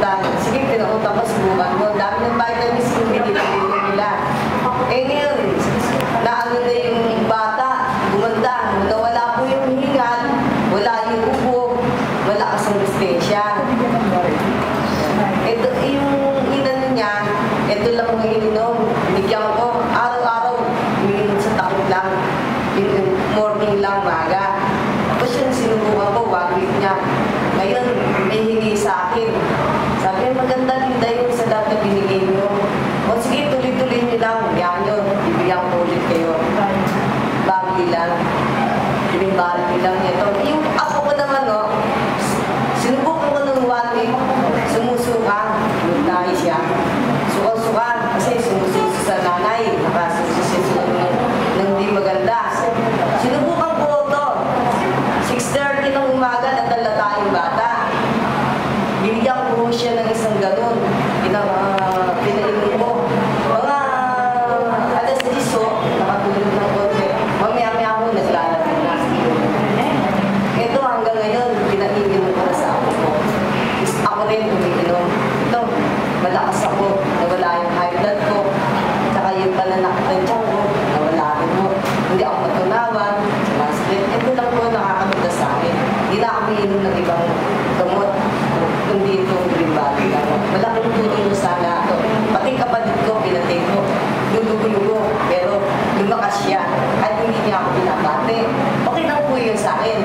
pinuntahan. Sige, pinunta ko, subukan mo. Dami ng vitamins yung binibigyan nila. Eh ngayon, naano na yung bata, gumanda, nawala po yung hingal, wala yung ubo, wala kasang resistensya. Ito, yung inano niya, ito lang ang ininom. Binigyan ko, araw-araw, umiinom sa takot lang. Morning lang, maga. Tapos yun, sinubukan ko, 1 week niya. Ngayon, may hingi sa akin. Sabi, maganda din dahil sa dati binigay nyo. O sige, tuloy-tuloy nyo lang. Yan nyo, bibigyan ko ulit kayo. Bagay lang. Bagay lang ito. Yung ako ko naman, no, sinubukan ko ng 1 week, sumusuka. Nanay siya. Suka-suka. Kasi sumususo sa nanay. Nakasususo ng di maganda. Sinubukan ko ito. 6:30 ng umaga, natala tayong bata. Binigyan ko siya ng isang ganun. Pinainom ko. Mga alas 10, nakatulog ng konti. Mamaya-maya ako, naglalagay na. Ito hanggang ngayon, pinainom ko na sa ako ko. Ako rin umiinom. Ito, malakas ako. Nawala yung high blood ko. Tsaka yung pananakit ng tiyan ko. Nawala rin mo. Hindi ako matunawan. Sumaslit. Ito lang po nakakaganda sa akin. Hindi na ako umiinom ng ibang gamot. Kundi ito, grimbali lang. Malaking tulong sana ito. Pati kapatid ko, pinatay ko. Lugo-lugo. Pero lumakas siya. At hindi niya ako pinapate. Okay lang po yun sa akin.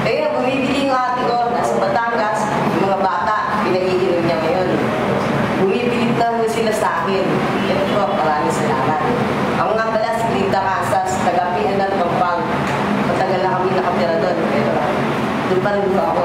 Eh, bumibili yung ate ko, nasa Batangas, yung mga bata, pinag-iinom niya ngayon. Bumibili na sila sa akin. Ito po, maraming salamat. Ako nga pala, si Linda Casas, taga-Pianan, Pampang. Matagal na kami nakatira doon. Pero doon pa rin po ako.